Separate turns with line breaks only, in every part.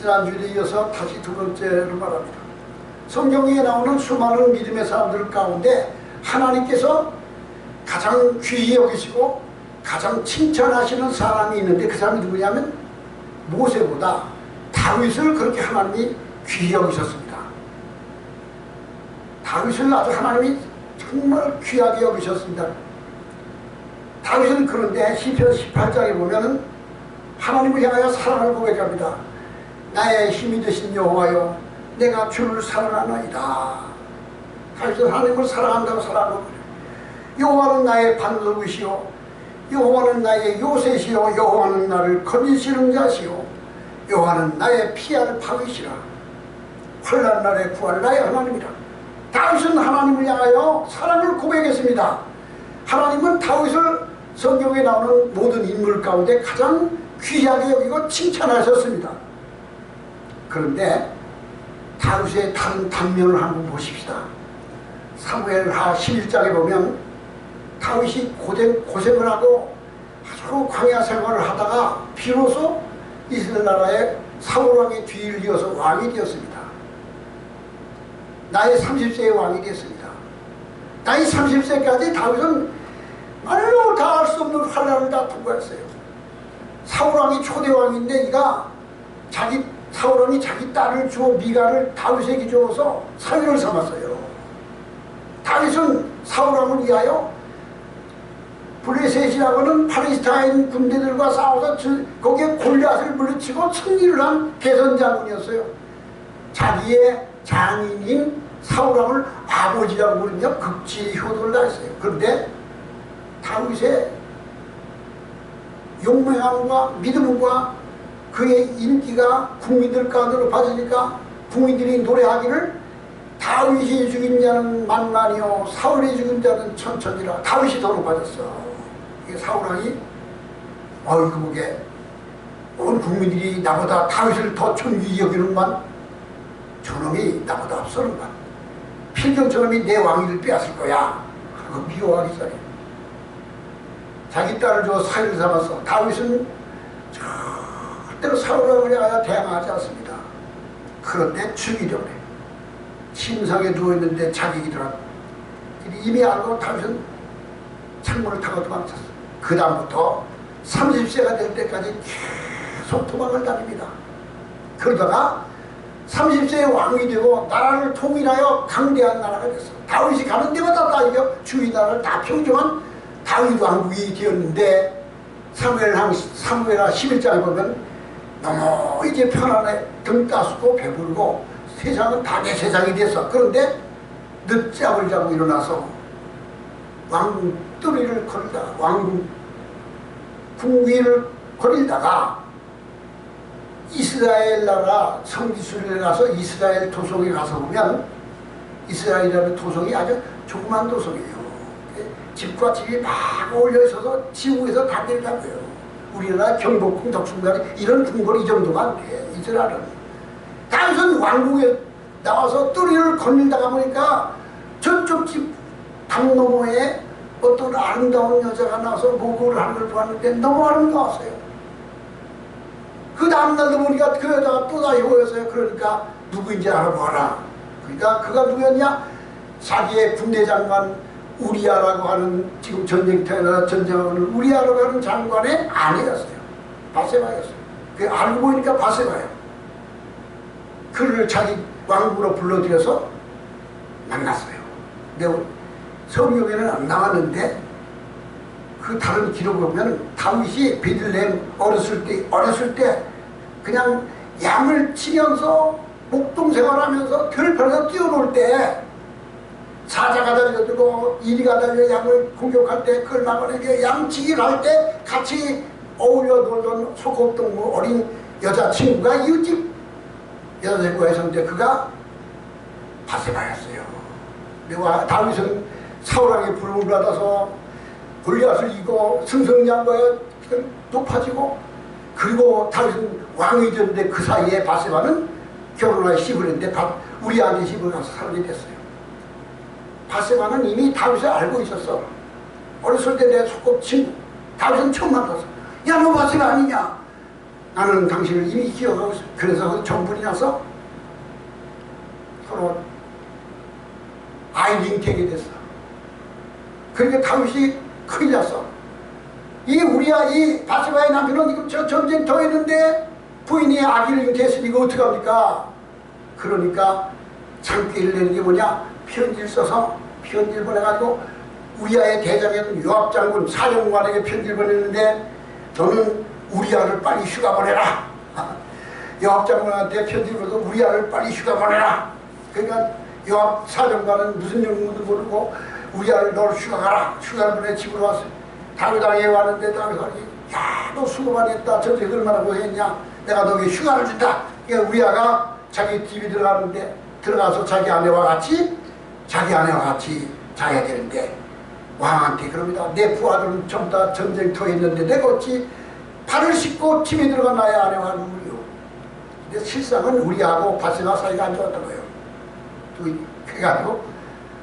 지난주에 이어서 다시 두 번째로 말합니다. 성경에 나오는 수많은 믿음의 사람들 가운데 하나님께서 가장 귀히 여기시고 가장 칭찬하시는 사람이 있는데 그 사람이 누구냐면 모세보다 다윗을 그렇게 하나님이 귀히 여기셨습니다. 다윗을 아주 하나님이 정말 귀하게 여기셨습니다. 다윗은 그런데 시편 18장에 보면은 하나님을 향하여 사랑을 고백합니다. 나의 힘이 되신 여호와여, 내가 주를 사랑하나이다. 다윗은 하나님을 사랑한다고 사랑하고, 여호와는 나의 반석이시오, 여호와는 나의 요새시오, 여호와는 나를 건지시는 자시오, 여호와는 나의 피할 방이시라. 환난 날에 구할 나의 하나님이라. 다윗은 하나님을 향하여 사랑을 고백했습니다. 하나님은 다윗을 성경에 나오는 모든 인물 가운데 가장 귀하게 여기고 칭찬하셨습니다. 그런데 다윗의 다른 단면을 한번 보십시다. 사무엘하 11장에 보면 다윗이 고생을 하고 아주 광야 생활을 하다가 비로소 이스라엘 나라의 사울왕의 뒤를 이어서 왕이 되었습니다. 나이 30세의 왕이 되었습니다. 나이 30세까지 다윗은 말로 다 할 수 없는 환난을 다 통과했어요. 사울왕이 초대왕인데 이가 사울왕이 자기 딸을 주어 미가를 다윗에게 주어서 사위를 삼았어요. 다윗은 사울왕을 위하여 블레셋이라고는 팔레스타인 군대들과 싸워서 거기에 골리앗을 물리치고 승리를 한 개선장군이었어요. 자기의 장인인 사울왕을 아버지라고 부르며 극진히 효도를 다했어요. 그런데 다윗의 용맹함과 믿음과 그의 인기가 국민들 가운데 높아지니까 국민들이 노래하기를 다윗이 죽인 자는 만만이요 사울이 죽인 자는 천천이라. 다윗이 더 높아졌어. 이게 사울왕이 어이구 보게 온 국민들이 나보다 다윗을 더 존귀히 여기는만, 저놈이 나보다 앞서는만, 필경처럼이 내 왕위를 빼앗을 거야 하고 미워하기 시작해. 자기 딸을 줘 사위를 삼아서 다윗은 절대로 사울왕을 향하여 대항하지 않습니다. 그런데 죽이려고 해. 침상에 누워있는데 자기 들어 이미 알고 다윗은 창문을 타고 도망쳤어. 그 다음부터 30세가 될 때까지 계속 도망을 다닙니다. 그러다가 30세의 왕이 되고 나라를 통일하여 강대한 나라가 됐어. 다윗이 가는 데마다 다 이겨 주위 나라를 다 평정한 다윗 왕국이 되었는데, 사무엘하 11장에 보면 너무 이제 편안해 등 따숩고 배부르고 세상은 다 내 세상이 됐어. 그런데 늦잠을 자고 일어나서 왕궁 뚜리를 거리다가 왕궁 궁위를 거리다가 이스라엘 나라 성지순례에 가서 이스라엘 도성에 가서 보면 이스라엘이라는 도성이 아주 조그만 도성이에요. 집과 집이 막 어울려 있어서 지구에서 다 내려가고요. 우리나라 경복궁, 덕숭가리 이런 궁궐이 이 정도가 안 돼. 이스라엘은 다윗은 왕궁에 나와서 뚜리를 거닐다가 보니까 저쪽 집 당 너머에 어떤 아름다운 여자가 나와서 목욕을 하는 걸 보았는데 너무 아름다웠어요. 그 다음날도 보니까 그 여자가 또다시 보였어요. 그러니까 누구인지 알아보아라. 그러니까 그가 누구였냐? 자기의 군대 장관 우리아라고 하는, 지금 전쟁터에서 전쟁하는 우리아라고 하는 장관의 아내였어요. 바세바였어요. 그 알고 보니까 바세바예요. 그를 자기 왕궁으로 불러들여서 만났어요. 근데 성경에는 안 나왔는데 그 다른 기록을 보면 다윗이 베들레헴 어렸을 때 그냥 양을 치면서 목동 생활하면서 들판에서 뛰어놀 때 사자가 달려들고 이리가 달려 양을 공격할 때 그걸 막아내게 양치기를 할 때 같이 어울려 놀던 소꿉동무 어린 여자친구가 이웃집 여자친구가 있었는데 그가 바세바였어요. 다윗은 사울왕의 부름을 받아서 골리앗을 이기고 승승장구하여 높아지고, 그리고 다윗은 왕이 되는데 그 사이에 바세바는 결혼하여 시집을 했는데 우리아한테 시집을 가서 살게 됐어요. 바세바는 이미 다윗을 알고 있었어. 어렸을 때 내 소꿉친구 다윗은 처음 만났어. 야, 너 바세바 아니냐? 나는 당신을 이미 기억하고 있어. 그래서 정분이 나서 서로 아이링 되게 됐어. 그러니까 다윗이 큰일 났어. 이 우리야, 이 바세바의 남편은 지금 저 전쟁터 했는데 부인이 아기를 잉태했으니 이거 어떡합니까? 그러니까 장기를 내는 게 뭐냐? 편지를 써서 편지를 보내가지고 우리아의 대장인 요압 장군 사령관에게 편지를 보냈는데 너는 우리아를 빨리 휴가 보내라. 요압 장군한테 편지를 보내서 우리아를 빨리 휴가 보내라. 그러니까 요압 사령관은 무슨 용무도 모르고 우리아를 너를 휴가 가라. 휴가를 보내 집으로 왔어요. 다윗왕에 왔는데 다윗왕이 야, 너 수고 많이 했다. 저녁에 얼마나 고생했냐. 내가 너에게 휴가를 준다. 그러니까 우리아가 자기 집에 들어가는데 들어가서 자기 아내와 같이 자야 되는데 왕한테 그럽니다. 내 부하들은 전부 다 전쟁터에 있는데 내가 어찌 발을 씻고 집에 들어가 나의 아내와 누구요. 근데 실상은 우리하고 바세바 사이가 안 좋았던 거예요. 그래가지고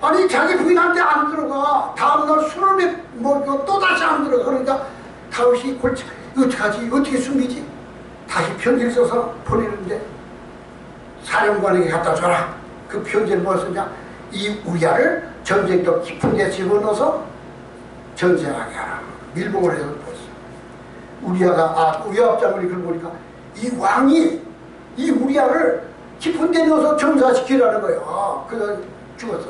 아니 자기 부인한테 안 들어가. 다음날 술을 먹고 또다시 안 들어가. 그러니까 다윗이 골치 어떡하지? 어떻게 숨기지? 다시 편지를 써서 보내는데 사령관에게 갖다 줘라. 그 편지를 뭘 쓰냐? 이 우리아를 전쟁터 깊은 데 집어넣어서 전쟁하게 하라. 밀봉을 해서 보았어. 우리아가 요압 장군이 그걸 보니까 이 왕이 이 우리아를 깊은 데 넣어서 전사시키라는 거예요. 그래서 죽었어.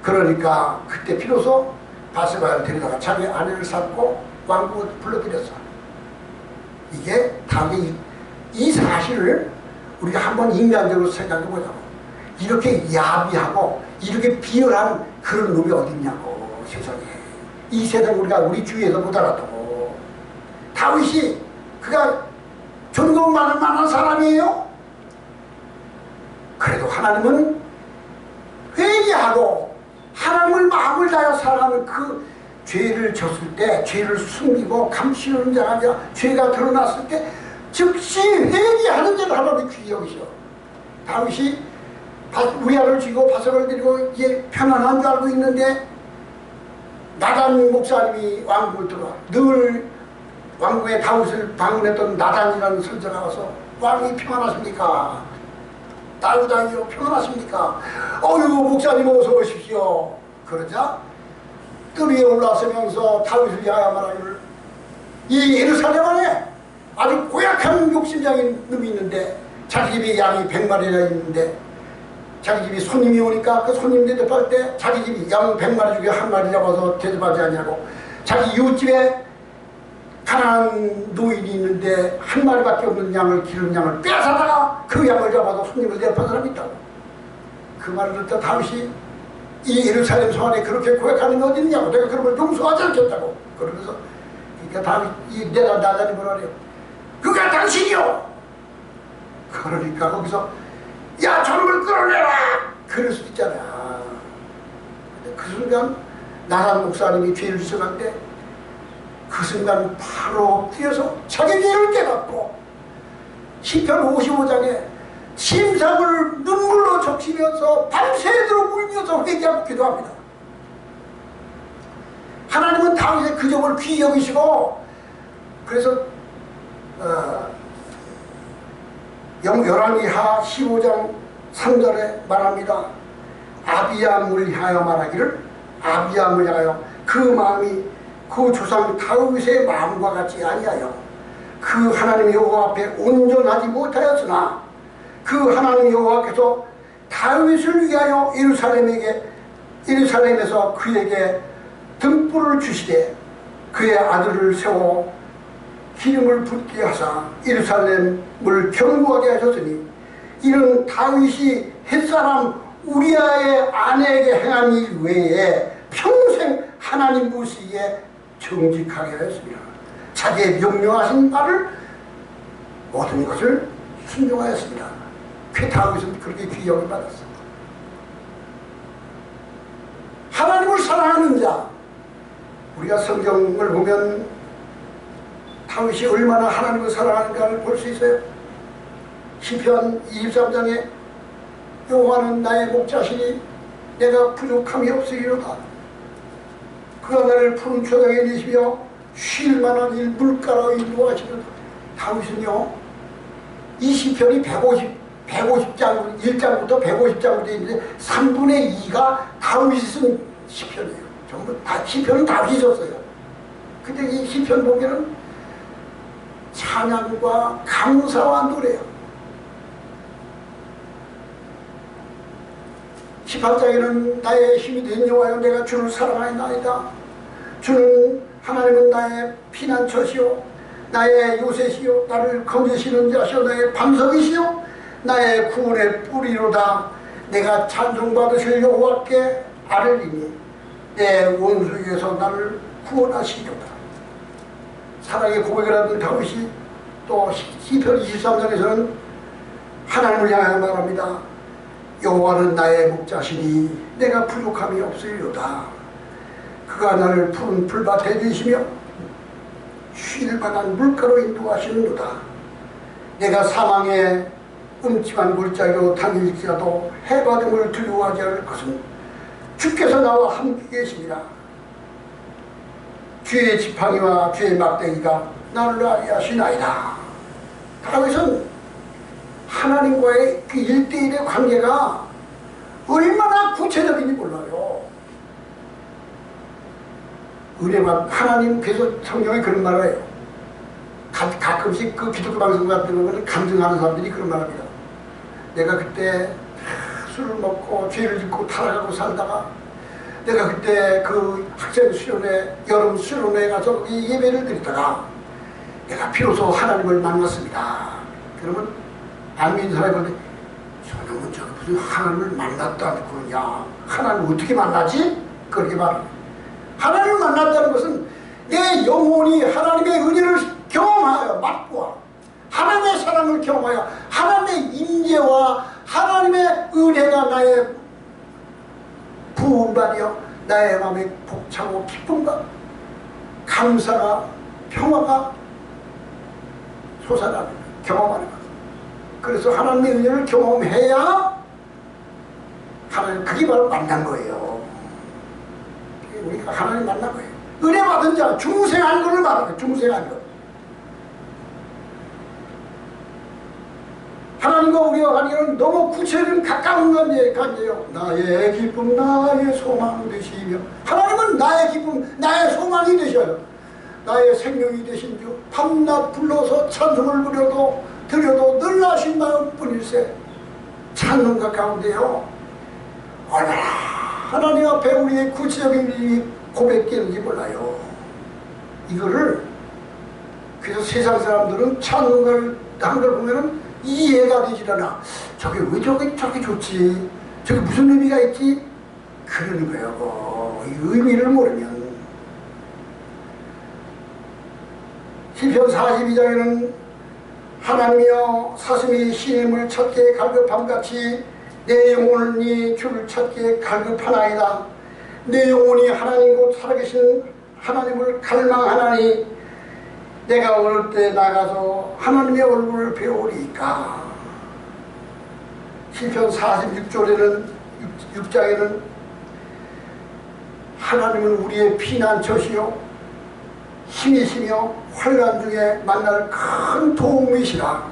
그러니까 그때 비로소 바세바를 데려다가 자기 아내를 삼고 왕국을 불러들였어. 이게 당연히 이 사실을 우리가 한번 인간적으로 생각해 보자고. 이렇게 야비하고 이렇게 비열한 그런 놈이 어딨냐고. 세상에. 이 세상 우리 주위에서 못 알았다고. 다윗이 그가 존경받을 만한 사람이에요. 그래도 하나님은 회개하고 하나님을 마음을 다하여 살아가는 그 죄를 졌을 때 죄를 숨기고 감추는 자가 아니라 죄가 드러났을 때 즉시 회개하는 자를 하나님이 귀히 여기셔. 다윗이 우리아를 쥐고 바세바를 데리고 이제 편안한 줄 알고 있는데 나단 목사님이 왕국을 들어와. 늘 왕국에 다윗을 방문했던 나단이라는 선자가 와서 왕이 평안하십니까? 다윗 왕이요 평안하십니까? 어휴 목사님 어서 오십시오. 그러자 뜰 위에 올라서면서 다윗을 향하여 말하기를 이 예루살렘 안에 아주 고약한 욕심장인 놈이 있는데 자기 집에 양이 100마리나 있는데 자기 집에 손님이 오니까 그 손님 대접할 때 자기 집이 양 100마리 중에 한 마리 잡아서 대접하지 않냐고. 자기 이웃집에 가난한 노인이 있는데 한 마리밖에 없는 양을 기른 양을 빼앗아다가 그 양을 잡아서 손님을 대접한 사람이 있다고. 그 말을 듣다 다윗이 이 예루살렘 성 안에 그렇게 고약하는 게 어디 있냐고. 내가 그런 걸 용서하지 않겠다고. 그러면서 그러니까 다윗이 내가 나단이 뭐라 그래요. 그가 당신이요. 그러니까 거기서 야 저놈을 끌어내라. 그럴 수도 있잖아. 근데 그 순간 나단 목사님이 죄를 지어갈 그 순간 바로 뛰어서 자기 죄를 깨닫고 시편 55장에 심상을 눈물로 적시면서 밤새도록 울면서 회개하고 기도합니다. 하나님은 다윗의 그 점을 귀히 여기시고 그래서 열왕기하 15장 3절에 말합니다. 아비암을 향하여 말하기를 아비암을 향하여 그 마음이 그 조상 다윗의 마음과 같이 아니하여 그 하나님 여호와 앞에 온전하지 못하였으나 그 하나님 여호와께서 다윗을 위하여 예루살렘에서 그에게 등불을 주시되 그의 아들을 세워 기름을 붓게 하사 예루살렘을 견고하게 하셨으니 이는 다윗이 햇사람 우리아의 아내에게 행한 일 외에 평생 하나님 보시기에 정직하게 하였습니다. 자기의 명령하신 바를 모든 것을 순종하였습니다. 그 다윗은 그렇게 귀여움을 받았습니다. 하나님을 사랑하는 자, 우리가 성경을 보면 다윗이 얼마나 하나님을 사랑하는가를 볼 수 있어요. 시편 23장에 여호와는 나의 목자시니 내가 부족함이 없으리로다. 그가 나를 푸른 초장에 내시며 쉴 만한 일 물가로 인도하시리로다. 다윗은요, 이 시편이 150장, 1장부터 150장부터 있는데 3분의 2가 다윗이 쓴 시편이에요. 전부 다 시편은 다윗이 썼어요. 근데 이 시편 보면은 찬양과 감사와 노래요. 18장에는 나의 힘이 된 여호와여 내가 주를 사랑하나이다. 주는 하나님은 나의 피난처시요 나의 요새시요 나를 건지시는 자시요 나의 반석이시요 나의 구원의 뿌리로다. 내가 찬송받으실 여호와께 아뢰리니 내 원수에게서 나를 구원하시리로다. 사랑의 고백을 하던 다윗이 또 시편 23장에서는 하나님을 향하여 말합니다. 여호와는 나의 목자시니 내가 부족함이 없으리로다. 그가 나를 푸른 풀밭에 주시며 쉴 만한 물가로 인도하시는도다. 내가 사망의 음침한 골짜기로 다닐지라도 해바등을 두려워하지 않을 것은 주께서 나와 함께 계십니다. 주의 지팡이와 주의 막대기가 나를 아리하시나이다. 다윗은 하나님과의 그 1대1의 관계가 얼마나 구체적인지 몰라요. 은혜가 하나님께서 성경에 그런 말을 해요. 가끔씩 그 기독교 방송 같은 거는 감정하는 사람들이 그런 말 합니다. 내가 그때 술을 먹고 죄를 짓고 타락하고 살다가 내가 그때 그 학생 수련회, 여름 수련회에 가서 예배를 드리다가 내가 비로소 하나님을 만났습니다. 그러면 안 믿는 사람이 보는데 저놈은 저기 무슨 하나님을 만났다는 거냐. 하나님을 어떻게 만나지? 그렇게 말합니다. 하나님을 만났다는 것은 내 영혼이 하나님의 은혜를 경험하여 맛보아 하나님의 사랑을 경험하여 하나님의 임재와 하나님의 은혜가 나의 부음받이여 나의 마음에 벅차고 기쁨과 감사가 평화가 솟아나는 경험하는 것. 그래서 하나님의 은혜를 경험해야 하나님 그게 바로 만난 거예요. 우리가 하나님 만난 거예요. 은혜 받은 자 중생한 것을 말하는 거예요. 중생한 것. 하나님과 우리와 관계는 너무 구체적인 가까운 관계예요. 나의 기쁨 나의 소망 되시며 하나님은 나의 기쁨 나의 소망이 되셔요. 나의 생명이 되신 주 밤낮 불러서 찬송을 드려도 늘 하신 마음뿐일세. 찬송가 가운데요 얼마나 하나님 앞에 우리의 구체적인 일이 고백되는지 몰라요. 이거를 그래서 세상 사람들은 찬송가를 한 걸 보면은 이해가 되질 않아. 저게 왜 저게 좋지? 저게 무슨 의미가 있지? 그러는 거예요. 이 의미를 모르면. 시편 42장에는 하나님이여 사슴이 시냇을 찾기에 갈급함같이 내 영혼이 주를 찾기에 갈급하나이다. 내 영혼이 하나님 곧 살아계신 하나님을 갈망하나니 내가 어릴 때 나가서 하나님의 얼굴을 배우리까. 시편 46절에는 6장에는 하나님은 우리의 피난처시요 힘이시며 환난 중에 만날 큰 도움이시라.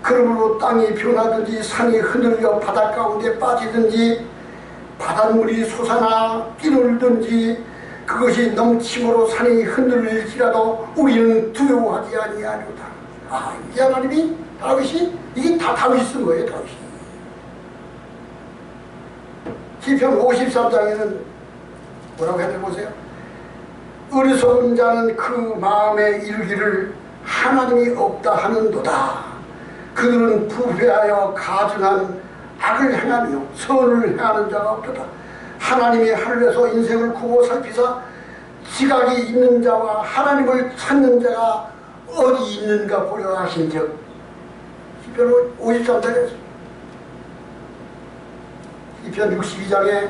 그러므로 땅이 변하든지 산이 흔들려 바닷 가운데 빠지든지 바닷물이 솟아나 뛰놀든지 그것이 넘침으로 산이 흔들릴지라도 우리는 두려워하지 아니하리로다. 이 하나님이 다윗이 이게 다 다윗이 쓴 거예요. 다윗이. 시편 53장에는 뭐라고 했는지 보세요. 어리석은 자는 그 마음에 이르기를 하나님이 없다 하는도다. 그들은 부패하여 가증한 악을 행하며 선을 행하는 자가 없도다. 하나님이 하늘에서 인생을 구워 살피사 지각이 있는 자와 하나님을 찾는 자가 어디 있는가 보려 하신즉. 시편 53장에 시편 62장에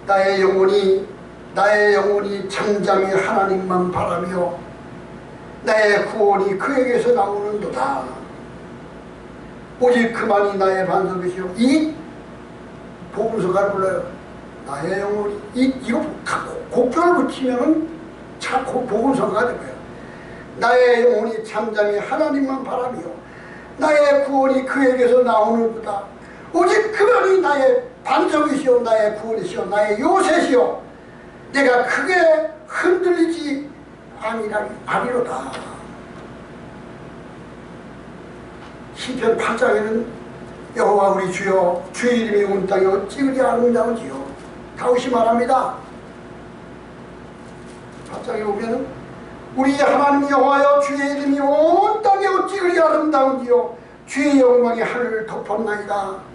나의 영혼이 잠잠히 하나님만 바라며 나의 구원이 그에게서 나오는도다. 오직 그만이 나의 반석이시오. 이 복음서가 불러요. 나의 영혼이 이거 곡절을 붙이면은 참 복음서가 될 거예요. 나의 영혼이 잠잠히 하나님만 바라며 나의 구원이 그에게서 나오는구나. 오직 그분이 나의 반석이시오 나의 구원이시오 나의 요새시오. 내가 크게 흔들리지 아니로다. 시편 8장에는 여호와 우리 주여 주의 이름이 온 땅에 어찌 그리 아름다운지요. 다윗이 말합니다. 8장에 보면은 우리 하나님 여호와여 주의 이름이 온 땅에 어찌 그리 아름다운지요. 주의 영광이 하늘을 덮었나이다.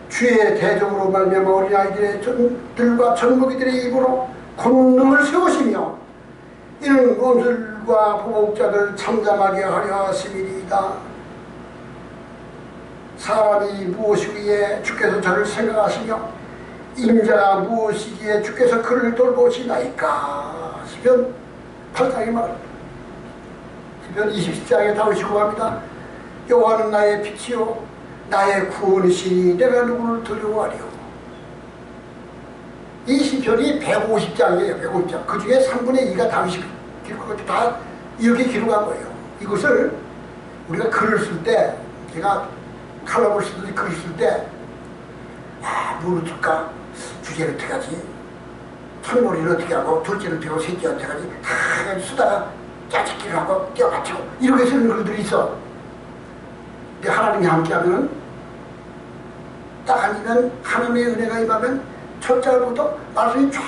주의 대적으로 말미암아 어린아이들의 들과 젖먹이들의 입으로 권능을 세우시며 이는 원술과 보복자들 잠잠하게 하려 하심이니이다. 사람이 무엇이기에 주께서 저를 생각하시며 인자가 무엇이기에 주께서 그를 돌보시나이까. 시편 8장에 말합니다. 시편 27장에 다윗이 구합니다. 여호와는 나의 빛이요 나의 구원이시니 내가 누구를 두려워하리요. 이 시편이 150장이에요. 150장. 그 중에 3분의 2가 다윗이 기록하고 다 이렇게 기록한 거예요. 이것을 우리가 글을 쓸 때, 제가 칼럼을 쓰든지 글을 쓸 때, 뭘 쓸까? 주제를 어떻게 하지? 첫머리를 어떻게 하고, 둘째를 어떻게 하고, 셋째를 어떻게 하지? 다 쓰다가 짜집기를 하고 떼어맞추고 이렇게 쓰는 글들이 있어. 근데 하나님이 함께하면 딱 앉으면 하나님의 은혜가 임하면 첫 장부터 말씀이 쫙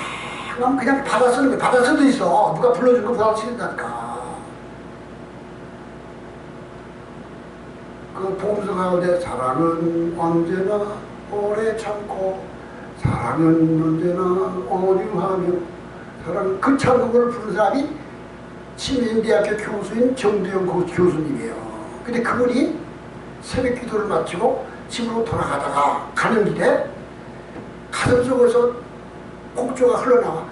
하면 그냥 받아 쓰는 거야. 받아 써도 있어. 누가 불러준 거 받아 쓰는다니까. 그 복음서 가운데 사랑은 언제나 오래 참고 사랑은 언제나 온유하며 사랑 그 찬송을 부른 사람이 신민대학교 교수인 정두영 교수님이에요. 근데 그분이 새벽 기도를 마치고 집으로 돌아가다가 가는 길에 가슴속에서 곡조가 흘러나와.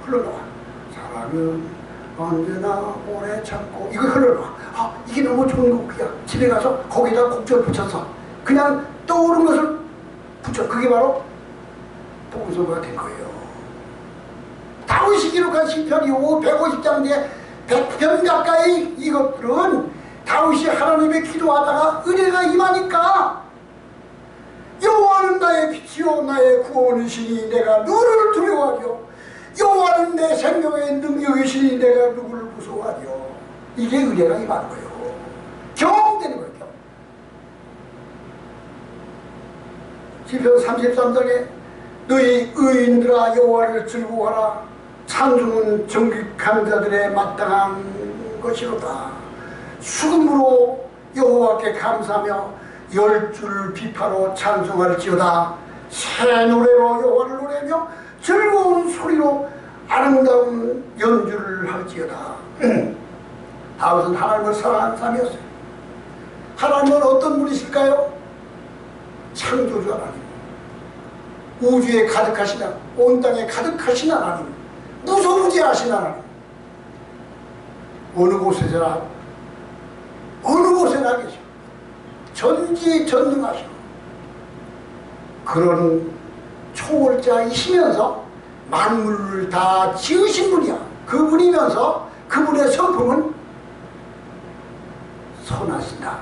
흘러나와. 사랑은 언제나 오래 참고 이거 흘러나와. 이게 너무 좋은 곡이야. 집에 가서 거기다 곡조를 붙여서 그냥 떠오른 것을 붙여. 그게 바로 복음서가 된 거예요. 다윗이 기록한 시편이 150장 뒤에 100편 가까이 이것들은 다윗이 하나님의 기도하다가 은혜가 임하니까 여호와는 나의 빛이요 나의 구원이시니 내가 누구를 두려워하려. 여호와는 내 생명의 능력이시니 내가 누구를 무서워하려. 이게 은혜가 임하는 거예요. 경험되는 거예요. 시편 33장에 너희 의인들아 여호와를 즐거워하라. 찬송은 정직한 자들의 마땅한 것이로다. 수금으로 여호와께 감사하며 열줄 비파로 찬송할지어다. 새 노래로 여호와를 노래하며 즐거운 소리로 아름다운 연주를 할지어다. 다윗은 하나님을 사랑하는 사람이었어요. 하나님은 어떤 분이실까요? 창조주 하나님, 우주에 가득하신 하나님, 온 땅에 가득하신 하나님, 무소무지하신 하나님. 어느 곳에서나 어느 곳에나 계셔. 전지전능하셔. 그런 초월자이시면서 만물을 다 지으신 분이야. 그분이면서 그분의 성품은 선하신다.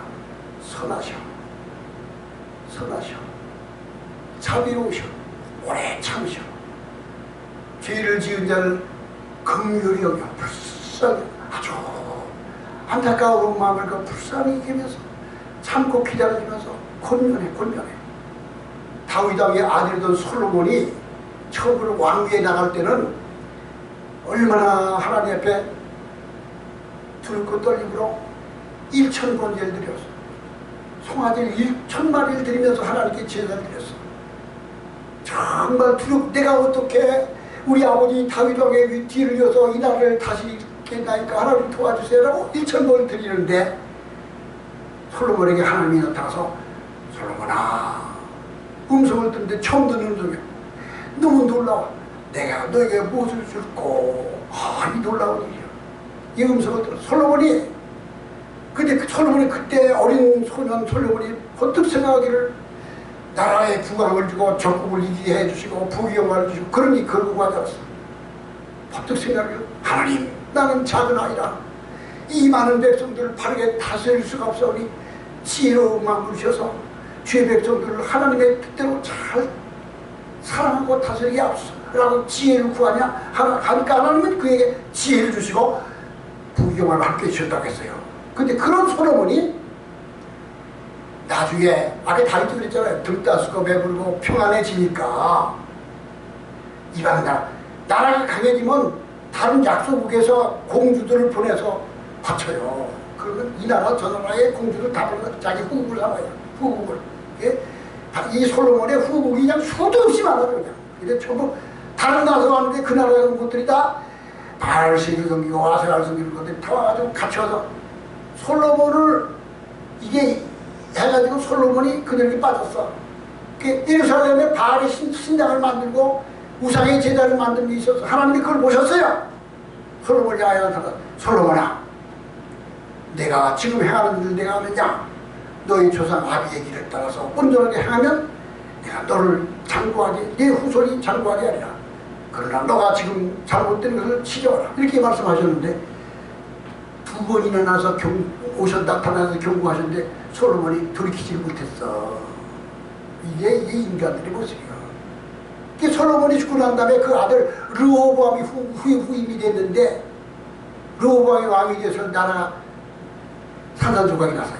선하셔. 선하셔. 자비로우셔. 오래 참으셔. 죄를 지은 자를 긍휼히 여겨 불쌍히 아주 안타까운 마음을 그 불쌍히 여기면서 참고 기다려주면서 권면해. 다윗 왕의 아들이던 솔로몬이 처음으로 왕위에 나갈 때는 얼마나 하나님 앞에 두렵고 떨림으로 1,000번제를 드렸어. 송아지를 1,000마리를 드리면서 하나님께 제사를 드렸어. 정말 내가 어떻게 우리 아버지 다윗 왕의 뒤를 이어서 이 나라를 다시 겠나니까 하나님 도와주세요라고 1,000번을 드리는데 솔로몬에게 하나님이 나타나서 솔로몬아, 음성을 듣는데 처음 듣는 음성이야. 너무 놀라워. 내가 너에게 무엇을 줄고 이 놀라운 일이야. 이 음성을 들어 솔로몬이. 근데 솔로몬이 그때 어린 소년 솔로몬이 번뜩 생각하기를 나라의 부강을 주고 적국을 이기게 해주시고 부귀영화를 주시고 그러니 그러고 가져왔어. 번뜩 생각을 하나님, 나는 작은 아이라 이 많은 백성들을 바르게 다스릴 수가 없사오니 지혜로움만 부르셔서 주의 백성들을 하나님의 뜻대로 잘 사랑하고 다스리게 하옵소서라고 지혜를 구하냐 하니까 하나님은 그에게 지혜를 주시고 부경을 함께 주셨다고 했어요. 근데 그런 솔로몬이 나중에 아까 다윗도 그랬잖아요. 들다쓰고 배부르고 평안해지니까 이방 나라가 강해지면 다른 약소국에서 공주들을 보내서 바쳐요. 그러면 이 나라 저 나라의 공주들 다 보내서 자기 후국을 삼아요. 후국을. 예? 이 솔로몬의 후국이 그냥 수도 없이 많아요. 그냥. 근데 전부 다른 나라에서 왔는데 그 나라의 것들이 다 바알세를 섬기고 아세라를 섬기는 것들이 다 와가지고 같이 와서 솔로몬을 이게 해가지고 솔로몬이 그들에게 빠졌어. 예루살렘에 바알의 신당을 만들고 우상의 제단을 만든 게 있어서 하나님이 그걸 보셨어요. 솔로몬이 아야한테 솔로몬아, 내가 지금 행하는 일 내가 하느냐? 너희 조상 아비의 길을 따라서 온전하게 행하면 내가 너를 장구하게, 네 후손이 장구하게 하리라. 그러나 너가 지금 잘못된 것을 치려라. 이렇게 말씀하셨는데 두 번이나 나서 나타나서 경고하셨는데 솔로몬이 돌이키지 못했어. 이게 인간들의 모습이야. 솔로몬이 죽고 난 다음에 그 아들 르호보암이 후임이 됐는데 르호보암이 왕이 돼서 나라가 산산조각이 나서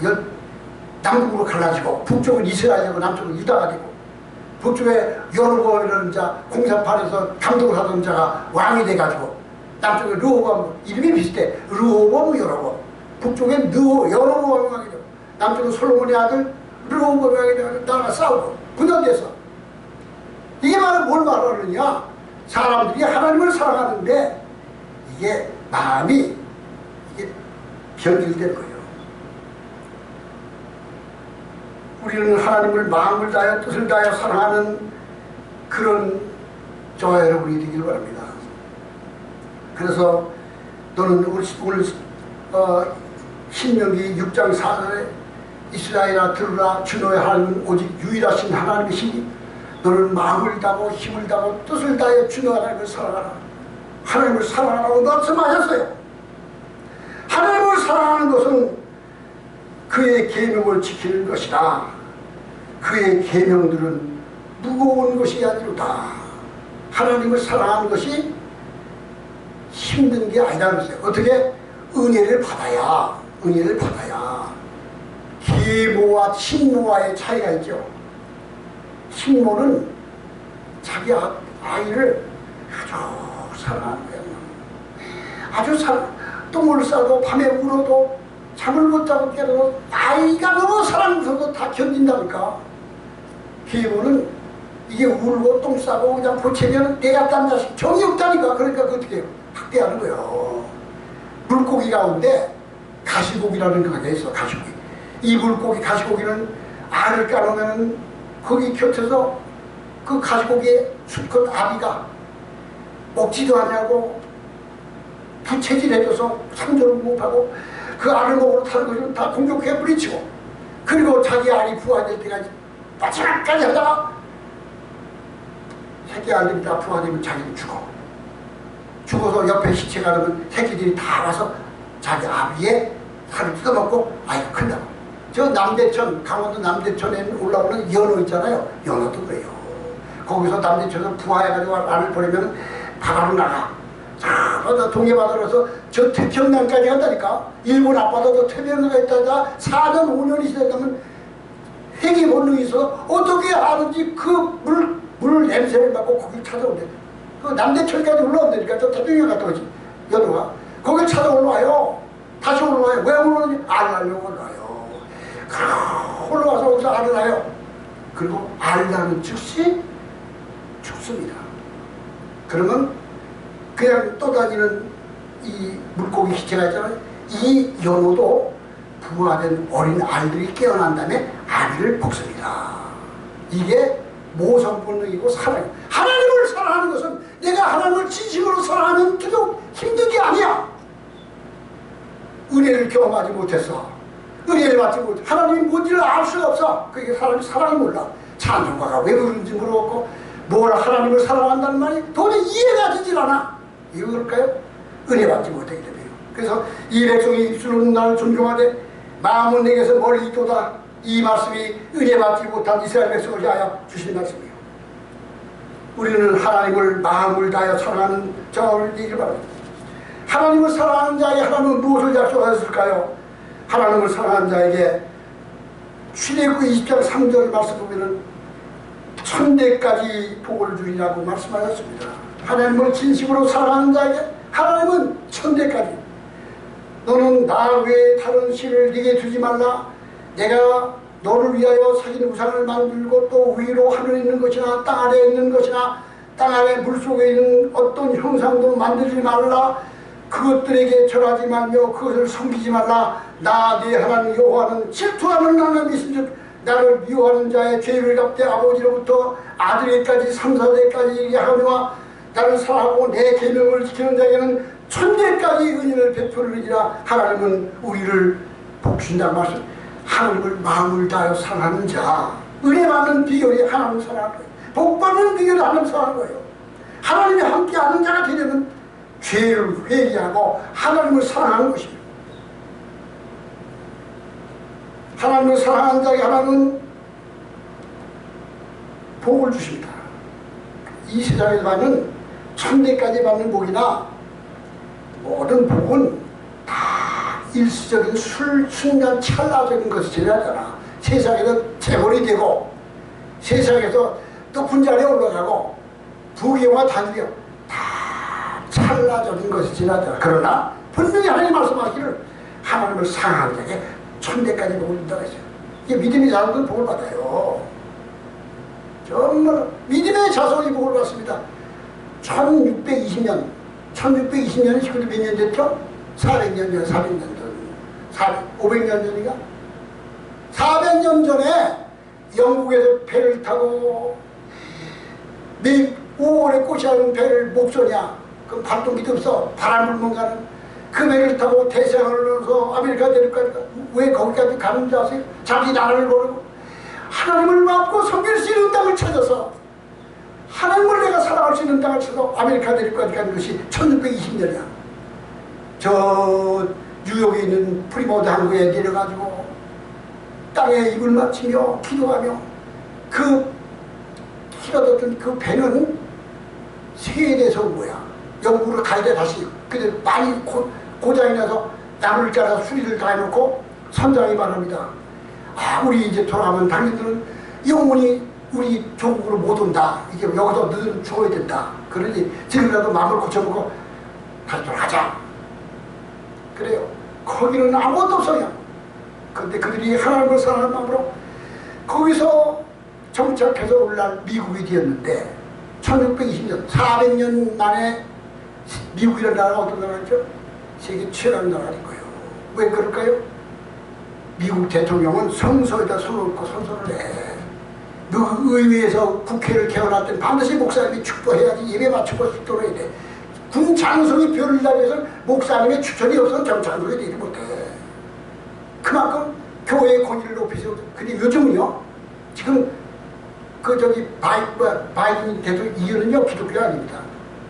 남북으로 갈라지고 북쪽은 이스라엘이고 남쪽은 유다가 되고 북쪽에 여로보암이라는 자 공사판에서 감독을 하던 자가 왕이 돼가지고 남쪽에 르호보암 이름이 비슷해. 르호보암 여로보암. 북쪽엔 여로보암이 왕이 되고 남쪽은 솔로몬의 아들 르호보암이 왕이 돼가지고 나라가 싸우고 분열돼서 이게 바로 뭘 말하느냐? 사람들이 하나님을 사랑하는데 이게 마음이 이게 변질된 거예요. 우리는 하나님을 마음을 다하여 뜻을 다하여 사랑하는 그런 저와 여러분이 되길 바랍니다. 그래서 너는 오늘 신명기 6장 4절에 이스라엘아 들으라, 주너의 하나님은 오직 유일하신 하나님이시니 너는 마음을 다하고 힘을 다하고 뜻을 다하여 주너 하나님을 사랑하라. 하나님을 사랑하라고 말씀하셨어요. 하나님을 사랑하는 것은 그의 계명을 지키는 것이다. 그의 계명들은 무거운 것이 아니로다. 하나님을 사랑하는 것이 힘든 게 아니다 그랬어요. 어떻게? 은혜를 받아야 계모와 신모와의 차이가 있죠. 신모는 자기 아이를 아주 사랑하는 거예요. 아주 똥을 싸도 밤에 울어도 잠을 못 자고 깨어도 아이가 너무 사랑스러워도 다 견딘다니까. 계모는 이게 울고 똥 싸고 그냥 보채면 내가 딴 자식 정이 없다니까. 그러니까 어떻게 해요? 학대하는 거예요. 물고기 가운데 가시고기라는 거가 있어. 가시고기. 이 물고기 가시고기는 알을 까놓으면 거기 곁에서 그 가시고기의 수컷 아비가 먹지도 않냐고 부채질해줘서 상조를 못하고 그 알을 먹으러 타는 것을 다 공격해 부리치고 그리고 자기 알이 부화될 때까지 마지막까지 하다가 새끼 알들이 다 부화되면 자기는 죽어서 옆에 시체가 되면 새끼들이 다 와서 자기 아비의 살을 뜯어먹고 아이가 큰다고. 저 남대천, 강원도 남대천에 올라오는 연어 있잖아요. 연어도 그래요. 거기서 남대천에서 부화해가지고 알을 보내면 바다로 나가. 자, 동해바다로서 저 태평양까지 간다니까. 일본 앞바다도 태평양가 있다가 4년 5년이 지나면 회귀 본능이 있어서 어떻게 하는지 그 물 냄새를 맡고 거길 찾아온대. 그 남대천까지 올라온다니까. 저 태평양 갔다 오지. 연어가. 거길 찾아 올라와요. 다시 올라와요. 왜 올라오는지 알 나려고 올라와요. 올라와서 거기서 알을 낳아요. 그리고 알 낳는 즉시 죽습니다. 그러면 그냥 떠다니는 이 물고기 시체가 있잖아요. 이 연어도 부화된 어린 알들이 깨어난 다음에 아기를 먹습니다. 이게 모성 본능이고 사랑이에요. 하나님을 사랑하는 것은 내가 하나님을 진심으로 사랑하는 그도 힘든 게 아니야. 은혜를 경험하지 못했어. 은혜를 받지 못해. 하나님이 뭔지를 알 수가 없어. 그게 사람이 몰라. 찬송가가 왜 그런지 모르겠고 뭘 하나님을 사랑한다는 말이 도저히 이해가 되질 않아. 이거 그럴까요? 은혜 받지 못하게 되며 그래서 이 백성이 입술로는 나를 존중하되 마음은 내게서 멀리 있도다. 이 말씀이 은혜 받지 못한 이스라엘 백성을 위하여 주신 말씀이에요. 우리는 하나님을 마음을 다하여 사랑하는 자를 얘기를 바랍니다. 하나님을 사랑하는 자에게 하나님은 무엇을 약속하셨을까요? 하나님을 사랑하는 자에게 출애굽기 20장 3절 말씀 보면은 천대까지 복을 주리라고 말씀하셨습니다. 하나님을 진심으로 사랑하는 자에게 하나님은 천대까지, 너는 나 외에 다른 신을 네게 두지 말라. 내가 너를 위하여 새긴 우상을 만들고 또 위로 하늘에 있는 것이나 땅 아래에 있는 것이나 땅 아래 물속에 있는 어떤 형상도 만들지 말라. 그것들에게 절하지 말며 그것을 섬기지 말라. 나 네 하나님 여호와는 질투하는 하나님이신즉 나를 미워하는 자의 죄를 갚되 아버지로부터 아들에게까지 3, 4대까지 하노니 나를 사랑하고 내 계명을 지키는 자에게는 천대까지 은혜를 베푸느니라. 하나님은 우리를 복주신다는 말씀. 하나님을 마음을 다하여 사랑하는 자, 은혜 받는 비결이 하나님을 사랑하는 거예요. 복 받는 비결이 하나님을 사랑하는 거예요. 하나님이 함께하는 자가 되려면 죄를 회개하고 하나님을 사랑하는 것입니다. 하나님을 사랑하는 자에게 하나님은 복을 주십니다. 이 세상에서 받는 천대까지 받는 복이나 모든 복은 다 일시적인 순간 찰나적인 것이 지나잖아. 세상에서 재벌이 되고 세상에서 높은 자리에 올라가고 부귀영화 단위요 다 찰나적인 것이 지나잖아. 그러나 분명히 하나님 말씀하시기를 하나님을 사랑하는 자에게 천대까지 복을 준다고 했어요. 이게 믿음의 자손들 복을 받아요. 정말 믿음의 자손이 복을 받습니다. 1620년이 지금 몇 년 됐죠? 400년 전, 400년 전, 500년 전인가? 400년 전에 영국에서 배를 타고 매 5월에 꽃이 하는 배를 목소냐? 그럼 발동기도 없어. 바람 불면 가는 그 배를 타고 대서양을 넣어서 아메리카 내려까지 왜 거기까지 가는지 아세요? 자기 나라를 모르고 하나님을 맡고 섬길 수 있는 땅을 찾아서 하나님을 내가 사랑할 수 있는 땅을 찾아서 아메리카 내려까지 가는 것이 1620년이야. 저 뉴욕에 있는 프리모드 항구에 내려가지고 땅에 입을 맞추며 기도하며 그 길어졌던 그 배는 세계에서 온 거야. 영국으로 가야 돼 다시. 근데 많이 고장이 나서 나무를 잘라서 수리를 다 해놓고 선장이 말합니다. 아, 우리 이제 돌아가면 당신들은 영원히 우리 조국으로 못 온다. 이게 여기서 너희들은 죽어야 된다. 그러니 지금이라도 마음을 고쳐보고 다시 돌아가자. 그래요. 거기는 아무것도 없어요. 근데 그들이 하나님을 사랑하는 마음으로 거기서 정착해서 오늘날 미국이 되었는데 1620년 400년 만에 미국이라는 나라가 어떤 나라죠? 세계 최강의 나라인 거예요. 왜 그럴까요? 미국 대통령은 성서에다 손을 얹고 선서를 해. 그 의회에서 국회를 개헌할 때는 반드시 목사님이 축도해야지. 예배 맞추고 축도를 해야 돼. 군 장성이 별을 달해서 목사님의 추천이 없어서 경장성이 되지 못해. 그만큼 교회의 권위를 높이죠. 근데 요즘은요, 지금 바이든 대통령 이유는요 기독교 아닙니다.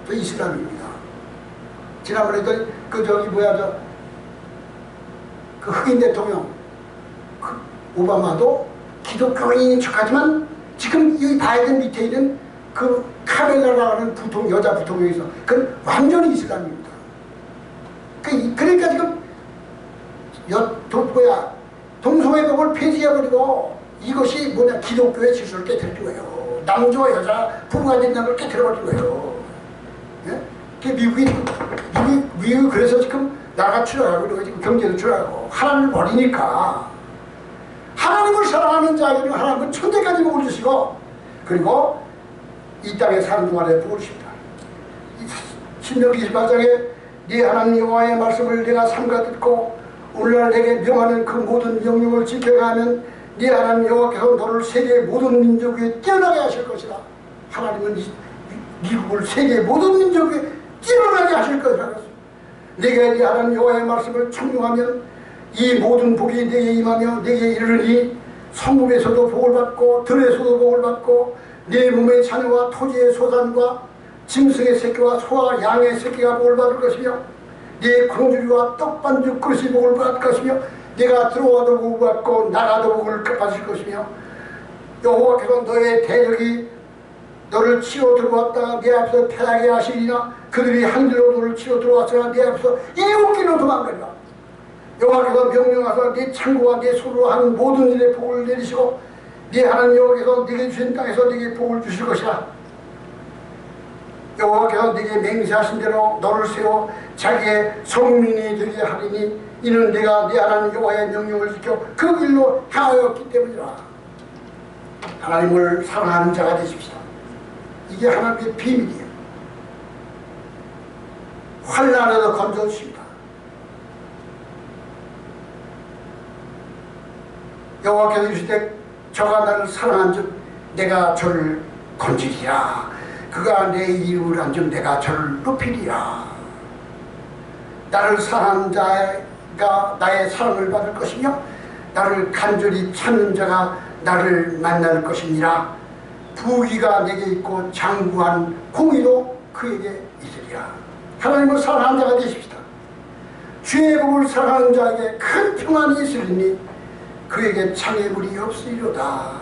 저 이슬람입니다. 지난번에도 그 흑인 대통령 오바마도 기독교인인 척하지만 지금 이 바이든 밑에 있는 그 카멜라라는 여자 부통령이 있어. 그건 완전히 이슬람입니다. 그러니까 지금 동성애법을 폐지해버리고 이것이 뭐냐, 기독교의 질서를 깨뜨린 거예요. 남자와 여자 부부가 된다는 걸 깨뜨려버린 거예요. 예? 미국이 그래서 지금 나라가 추락하고 그리고 지금 경제도 추락하고 하나님을 버리니까 하나님을 사랑하는 자에게는 하나님은 천대까지 복을 주시고 그리고 이 땅에 사는 동안에 복을 주십니다. 신명기 28장에 네 하나님 여호와의 말씀을 내가 삼가 듣고 오늘날 내게 명하는 그 모든 명령을 지켜가면 네 하나님 여호와께서 너를 세계의 모든 민족 위에 뛰어나게 하실 것이다. 하나님은 미국을 세계의 모든 민족 위에 뛰어나게 하실 것이다. 내게 네 하나님 여호와의 말씀을 청중하면 이 모든 복이 내게 임하며 내게 이르르니 성읍에서도 복을 받고 들에서도 복을 받고 네 몸의 자녀와 토지의 소산과 짐승의 새끼와 소와 양의 새끼가 복을 받을 것이며 네 광주리와 떡반죽 그릇이 복을 받을 것이며 네가 들어와도 복을 받고 나가도 복을 받을 것이며 여호와께서 너의 대적이 너를 치러 들어왔다가 네 앞에서 패하게 하시리나 그들이 한 길로 너를 치러 들어왔으나 네 앞에서 일곱 길로 도망가리라. 여호와께서 명령하사 네 창고와 네 손으로 한 모든 일에 복을 내리시고 네 하나님 여호와께서 네게 주신 땅에서 네게 복을 주실 것이라. 여호와께서 네게 맹세하신 대로 너를 세워 자기의 성민이 되게 하리니 이는 네가 네 하나님 여호와의 명령을 지켜 그 길로 향하였기 때문이라. 하나님을 사랑하는 자가 되십시다. 이게 하나님의 비밀이에요. 환난에도 건져주십니다. 여호와께서 이르시되 저가 나를 사랑한 즉 내가 저를 건지리라. 그가 내 이름을 한 즉 내가 저를 높이리라. 나를 사랑하는 자가 나의 사랑을 받을 것이며 나를 간절히 찾는 자가 나를 만날 것이니라. 부귀가 내게 있고 장구한 공의도 그에게 있으리라. 하나님을 사랑하는 자가 되십시다. 주의 복을 사랑하는 자에게 큰 평안이 있으리니 그에게 장애물이 없으리로다.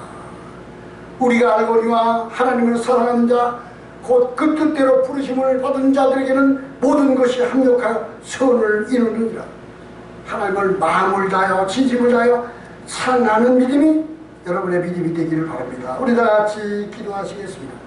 우리가 알거니와 하나님을 사랑하는 자 곧 그 뜻대로 부르심을 받은 자들에게는 모든 것이 합력하여 선을 이루느니라. 하나님을 마음을 다하여 진심을 다하여 사랑하는 믿음이 여러분의 믿음이 되기를 바랍니다. 우리 다 같이 기도하시겠습니다.